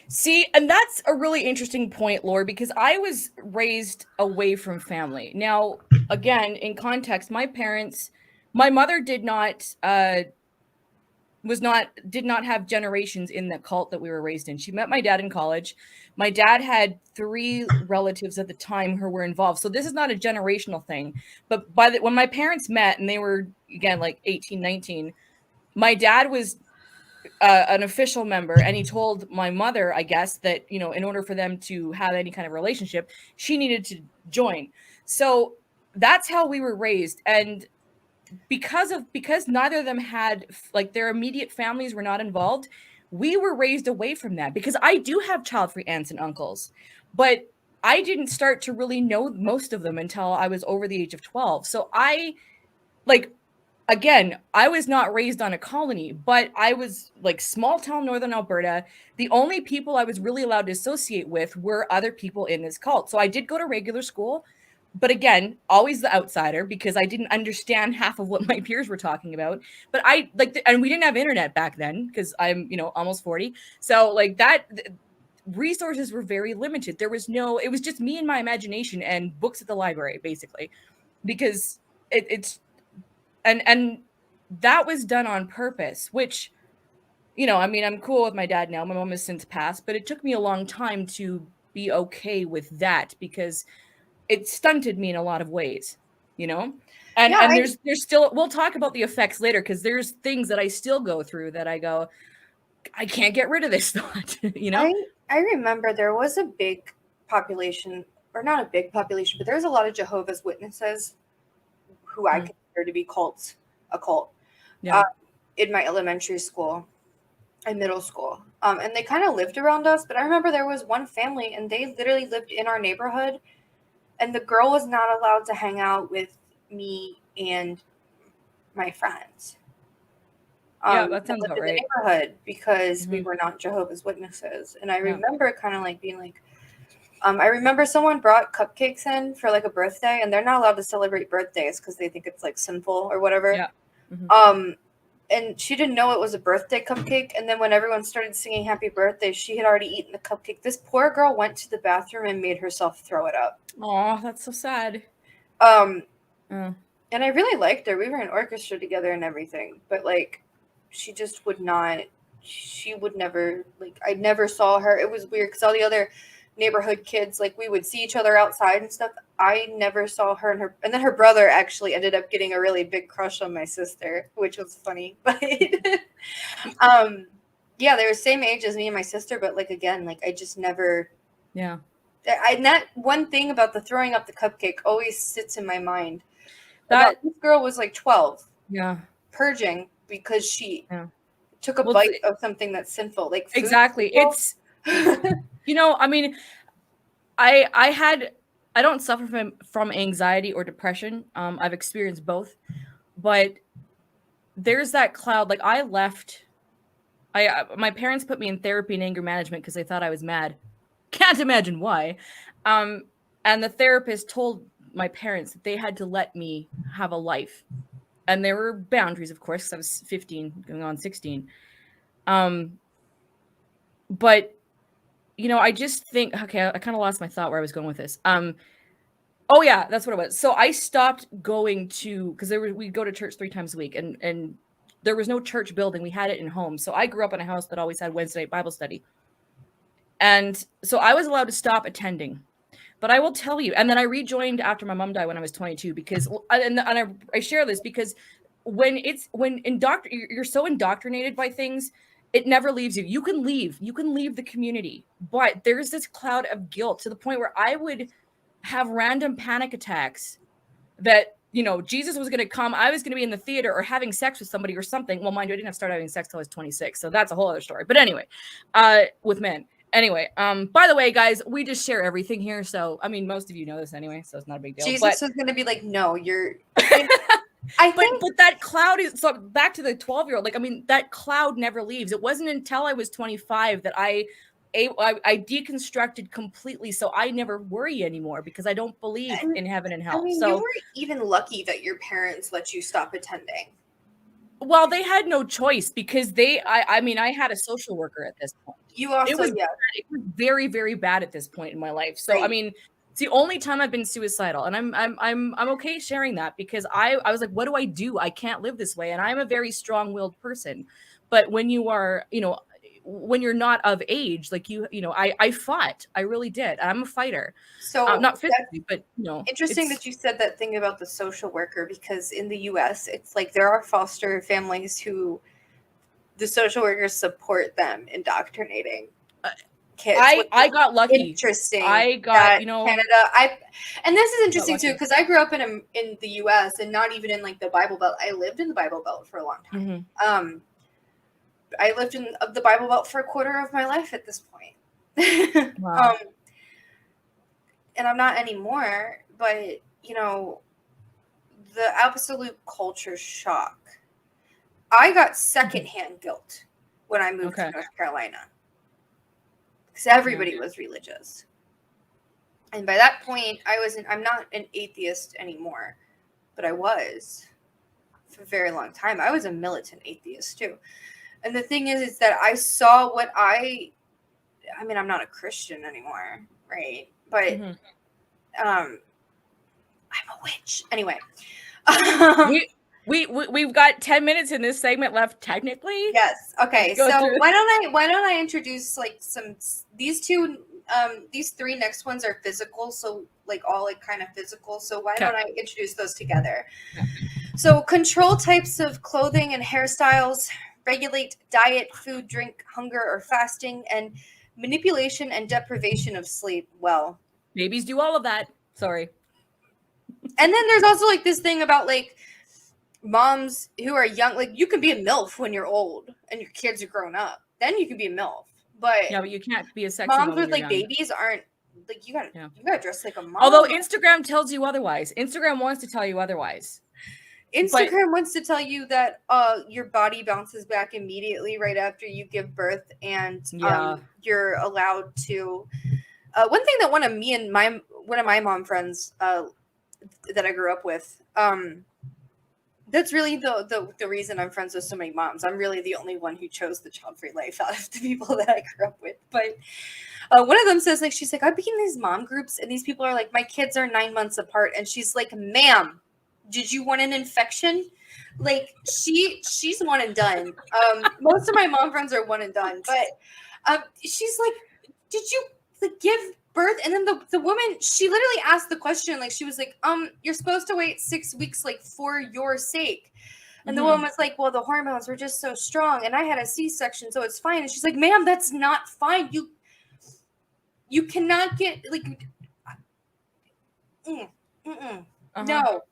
See, and that's a really interesting point, Laur, because I was raised away from family. Now, again, in context, my mother did not have generations in the cult that we were raised in. She met my dad in college. My dad had 3 relatives at the time who were involved. So this is not a generational thing. But when my parents met and they were, again, like 18, 19, my dad was an official member, and he told my mother, I guess, that, in order for them to have any kind of relationship, she needed to join. So that's how we were raised. And because neither of them had, like, their immediate families were not involved, we were raised away from that. Because I do have child-free aunts and uncles, but I didn't start to really know most of them until I was over the age of 12. So again, I was not raised on a colony, but I was like small town Northern Alberta. The only people I was really allowed to associate with were other people in this cult. So I did go to regular school, but again, always the outsider because I didn't understand half of what my peers were talking about. But and we didn't have internet back then because I'm, almost 40. So like that, resources were very limited. It was just me and my imagination and books at the library, basically, because it's and that was done on purpose, which, I'm cool with my dad now. My mom has since passed, but it took me a long time to be okay with that because it stunted me in a lot of ways, And there's still, we'll talk about the effects later because there's things that I still go through that I go, I can't get rid of this thought, I remember there was a big population, or not a big population, but there's a lot of Jehovah's Witnesses who I consider to be a cult, in my elementary school and middle school. And they kind of lived around us, but I remember there was one family and they literally lived in our neighborhood, and the girl was not allowed to hang out with me and my friends. That sounds about right. The neighborhood because we were not Jehovah's Witnesses. And I remember kind of like being like, I remember someone brought cupcakes in for like a birthday, and they're not allowed to celebrate birthdays because they think it's like sinful or whatever. Yeah. And she didn't know it was a birthday cupcake. And then when everyone started singing happy birthday, she had already eaten the cupcake. This poor girl went to the bathroom and made herself throw it up. Oh, that's so sad. And I really liked her. We were in orchestra together and everything, but like, she just would not, she would never, like, I never saw her. It was weird because all the other neighborhood kids, like, we would see each other outside and stuff. I never saw her, and then her brother actually ended up getting a really big crush on my sister, which was funny. But yeah, they were the same age as me and my sister, but like, again, like, I just never, and that one thing about the throwing up the cupcake always sits in my mind. This girl was like 12, purging because she took a bite of something that's sinful, like food. Exactly. It's I don't suffer from anxiety or depression. I've experienced both, but there's that cloud. Like, I left My parents put me in therapy and anger management because they thought I was mad. Can't imagine why. And the therapist told my parents that they had to let me have a life. And there were boundaries, of course, because I was 15 going on 16. But I just think, okay, I kind of lost my thought where I was going with this. Oh yeah, that's what it was. So I stopped going to, because we go to church 3 times a week, and there was no church building. We had it in home. So I grew up in a house that always had Wednesday night Bible study. And so I was allowed to stop attending. But I will tell you, and then I rejoined after my mom died when I was 22, because, and I share this because you're so indoctrinated by things, it never leaves you. You can leave the community, but there's this cloud of guilt to the point where I would have random panic attacks that, Jesus was going to come. I was going to be in the theater or having sex with somebody or something. Well, mind you, I didn't have to start having sex till I was 26. So that's a whole other story. But anyway, with men. Anyway, by the way, guys, we just share everything here. So, I mean, most of you know this anyway, so it's not a big deal. Jesus was going to be like, no, you're... But that cloud is, so back to the 12-year-old, like, I mean, that cloud never leaves. It wasn't until I was 25 that I deconstructed completely, so I never worry anymore because I don't believe in heaven and hell. I mean, so you were even lucky that your parents let you stop attending. Well, they had no choice because I mean, I had a social worker at this point. You also, it was very, very bad at this point in my life. So, right. I mean, it's the only time I've been suicidal, and I'm okay sharing that because I was like, what do I do? I can't live this way, and I'm a very strong-willed person. But when you are, when you're not of age, like I fought. I really did. I'm a fighter. So not physically, but interesting that you said that thing about the social worker, because in the U.S. it's like there are foster families who the social workers support them indoctrinating kids. I got lucky. Interesting. I got Canada. And this is interesting too because I grew up in the U.S. and not even in like the Bible Belt. I lived in the Bible Belt for a long time. Mm-hmm. I lived in the Bible Belt for a quarter of my life at this point. Wow. And I'm not anymore, but, the absolute culture shock. I got secondhand guilt when I moved to North Carolina because everybody was religious. And by that point, I'm not an atheist anymore, but I was for a very long time. I was a militant atheist too. And the thing is that I saw what I mean, I'm not a Christian anymore, right? But I'm a witch. Anyway. We've got 10 minutes in this segment left, technically. Yes. Okay. So why don't I introduce like these 3 next ones are physical, so like all like kind of physical. So why don't I introduce those together? Yeah. So control types of clothing and hairstyles, regulate diet, food, drink, hunger, or fasting, and manipulation and deprivation of sleep. Well, babies do all of that. Sorry. And then there's also like this thing about like moms who are young, like you can be a MILF when you're old and your kids are grown up. Then you can be a MILF. But you can't be a sexy moms with like young. Babies aren't like you gotta dress like a mom. Although Instagram tells you otherwise. Instagram wants to tell you otherwise. Instagram wants to tell you that your body bounces back immediately right after you give birth, and you're allowed to. One thing that one of my mom friends that I grew up with, that's really the reason I'm friends with so many moms. I'm really the only one who chose the child-free life out of the people that I grew up with. But one of them says, like, she's like, I've been in these mom groups, and these people are like, my kids are 9 months apart, and she's like, ma'am, did you want an infection? Like, she's one and done. Most of my mom friends are one and done, but she's like, did you like give birth? And then the woman, she literally asked the question, like, she was like, you're supposed to wait 6 weeks, like, for your sake. And the woman was like, well, the hormones were just so strong, and I had a C-section, so it's fine. And she's like, ma'am, that's not fine. You cannot get like no.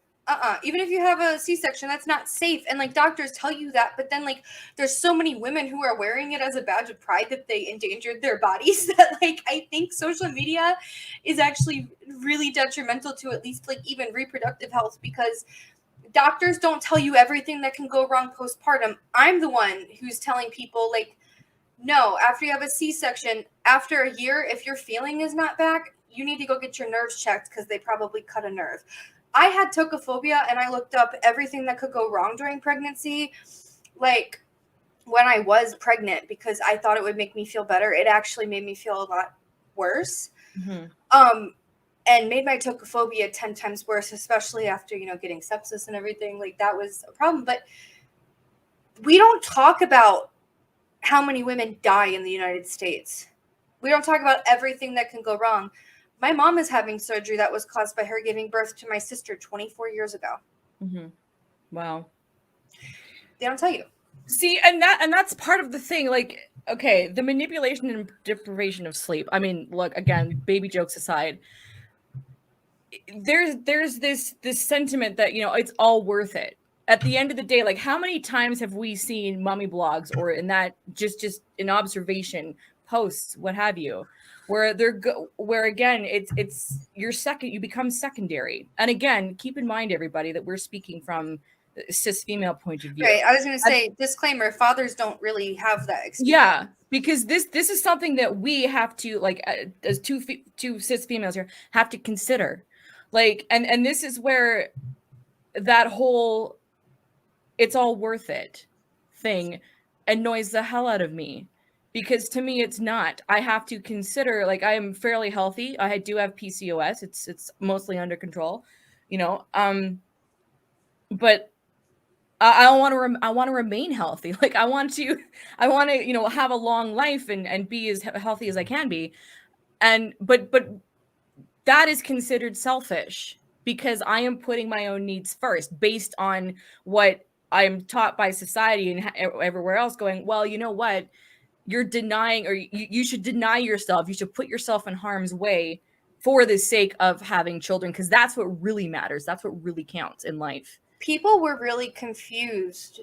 Even if you have a C-section, that's not safe. And like doctors tell you that, but then like there's so many women who are wearing it as a badge of pride that they endangered their bodies that like I think social media is actually really detrimental to at least like even reproductive health, because doctors don't tell you everything that can go wrong postpartum. I'm the one who's telling people like No, after you have a C-section, after a year, if your feeling is not back, you need to go get your nerves checked because they probably cut a nerve. I had tocophobia, and I looked up everything that could go wrong during pregnancy. Like, when I was pregnant, because I thought it would make me feel better, it actually made me feel a lot worse. And made my tocophobia 10 times worse, especially after, getting sepsis and everything. Like, that was a problem. But we don't talk about how many women die in the United States. We don't talk about everything that can go wrong. My mom is having surgery that was caused by her giving birth to my sister 24 years ago. Wow. They don't tell you. See, and that's part of the thing. Like, okay, the manipulation and deprivation of sleep. I mean, look, again, baby jokes aside, there's this sentiment that, it's all worth it. At the end of the day, like, how many times have we seen mommy blogs or in that just in observation posts, what have you, where where again it's you become secondary. And again, keep in mind, everybody, that we're speaking from a cis female point of view. Right. I was going to say, disclaimer: fathers don't really have that experience. Yeah, because this is something that we have to, like, as two cis females here, have to consider. Like, and this is where that whole "it's all worth it" thing annoys the hell out of me, because to me it's not. I have to consider, like, I am fairly healthy. I do have PCOS. It's mostly under control, but I want to remain healthy. Like, I want to have a long life and be as healthy as I can be. And but that is considered selfish, because I am putting my own needs first based on what I'm taught by society and everywhere else, going, well, you know what? You're denying, or you should deny yourself. You should put yourself in harm's way for the sake of having children, because that's what really matters. That's what really counts in life. People were really confused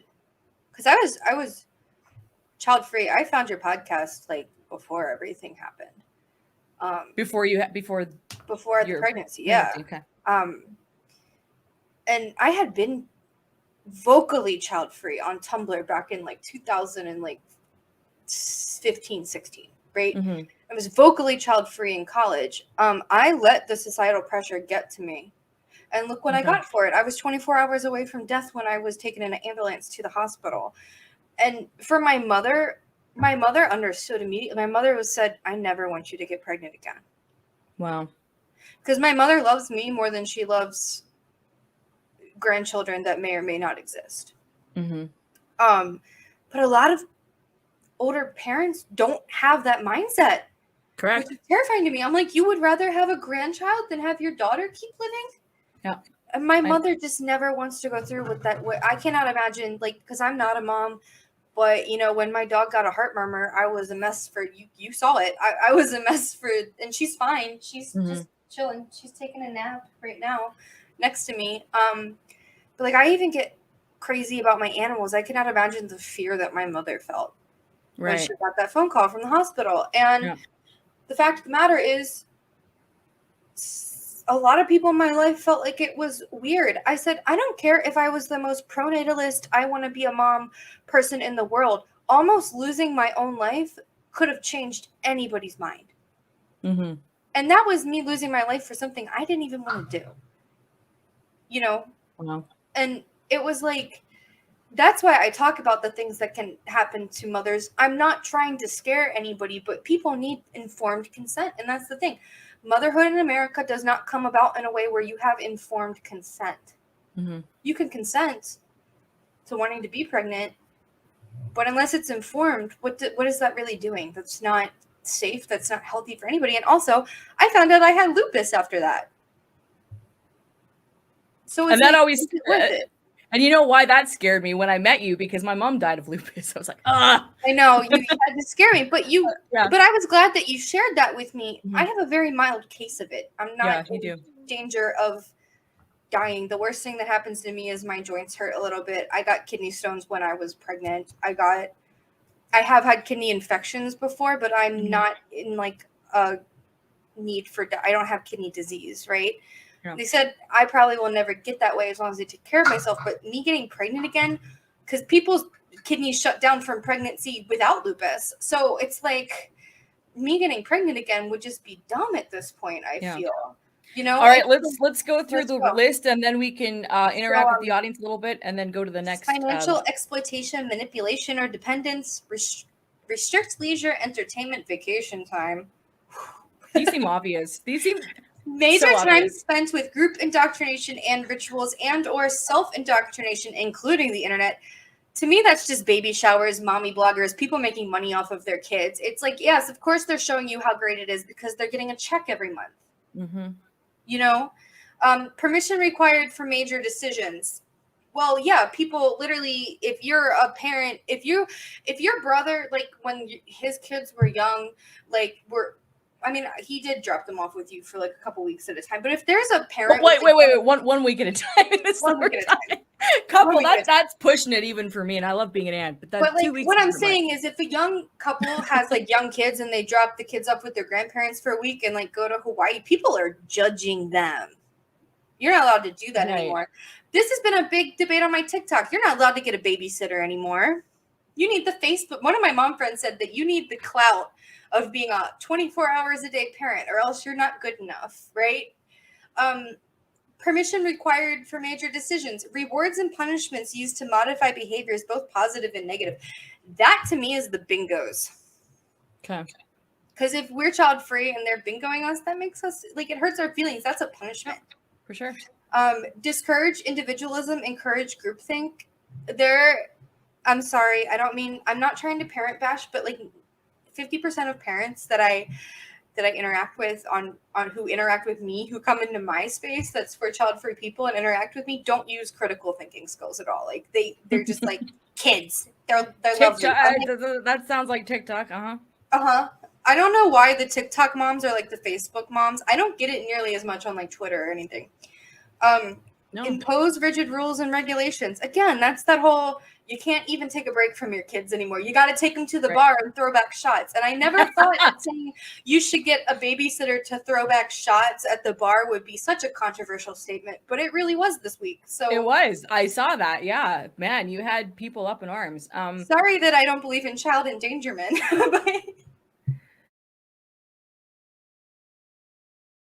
because I was child-free. I found your podcast like before everything happened. Before the pregnancy, yeah. Okay. And I had been vocally child-free on Tumblr back in like 2015, 16, right? I was vocally child-free in college. I let the societal pressure get to me. And look what I got for it. I was 24 hours away from death when I was taken in an ambulance to the hospital. And for my mother understood immediately. My mother said, I never want you to get pregnant again. Wow. Because my mother loves me more than she loves grandchildren that may or may not exist. But a lot of older parents don't have that mindset. Correct. Which is terrifying to me. I'm like, you would rather have a grandchild than have your daughter keep living? Yeah. And my mother just never wants to go through with that. I cannot imagine, like, because I'm not a mom, but, when my dog got a heart murmur, I was a mess for, you saw it. I was a mess for, and she's fine. She's just chilling. She's taking a nap right now next to me. But, like, I even get crazy about my animals. I cannot imagine the fear that my mother felt when she got that phone call from the hospital. And the fact of the matter is, a lot of people in my life felt like it was weird. I said, I don't care if I was the most pronatalist, I want to be a mom person in the world. Almost losing my own life could have changed anybody's mind. And that was me losing my life for something I didn't even want to do. Wow. And it was like, that's why I talk about the things that can happen to mothers. I'm not trying to scare anybody, but people need informed consent. And that's the thing. Motherhood in America does not come about in a way where you have informed consent. You can consent to wanting to be pregnant, but unless it's informed, what is that really doing? That's not safe. That's not healthy for anybody. And also, I found out I had lupus after that. So it's, and that always worth it. And you know why that scared me when I met you? Because my mom died of lupus. I was like, ah. I know, you had to scare me, but but I was glad that you shared that with me. I have a very mild case of it. I'm not in danger of dying. The worst thing that happens to me is my joints hurt a little bit. I got kidney stones when I was pregnant. I have had kidney infections before, but I'm not in like a need for, I don't have kidney disease, right? Yeah. They said I probably will never get that way as long as I take care of myself. But me getting pregnant again, because people kidneys shut down from pregnancy without lupus. So it's like me getting pregnant again would just be dumb at this point, I feel. You know? All right, let's go through the list, and then we can interact with the audience a little bit, and then go to the next. Financial exploitation, manipulation, or dependence, restrict leisure, entertainment, vacation time. These seem obvious. These seem major time spent with group indoctrination and rituals and or self-indoctrination, including the internet. To me, that's just baby showers, mommy bloggers, people making money off of their kids. It's like, yes, of course they're showing you how great it is because they're getting a check every month. Mm-hmm. You know, permission required for major decisions. Well, yeah, people literally, if you're a parent, if your brother, like when his kids were young, like he did drop them off with you for like a couple weeks at a time. But if there's a parent, wait, one week at a time. One week at a time. Couple, that's pushing it even for me, and I love being an aunt. But that's like, 2 weeks. What I'm saying is, if a young couple has like young kids and they drop the kids up with their grandparents for a week and like go to Hawaii, people are judging them. You're not allowed to do that anymore. This has been a big debate on my TikTok. You're not allowed to get a babysitter anymore. You need the Facebook. One of my mom friends said that you need the clout of being a 24 hours a day parent, or else you're not good enough, right? Permission required for major decisions. Rewards and punishments used to modify behaviors, both positive and negative. That to me is the bingos. Okay. Because if we're child free and they're bingoing us, that makes us like it hurts our feelings. That's a punishment. For sure. Discourage individualism, encourage groupthink. I'm sorry, I'm not trying to parent bash, but like 50% of parents that I interact with on who interact with me, who come into my space that's for child-free people and interact with me, don't use critical thinking skills at all. Like they're just like kids. They're lovely. That sounds like TikTok. I don't know why the TikTok moms are like the Facebook moms. I don't get it nearly as much on like Twitter or anything. No. Impose rigid rules and regulations. Again, that's that whole, you can't even take a break from your kids anymore. You got to take them to the bar and throw back shots. And I never thought that saying you should get a babysitter to throw back shots at the bar would be such a controversial statement, but it really was this week. So it was. I saw that. Yeah, man, you had people up in arms. Sorry that I don't believe in child endangerment.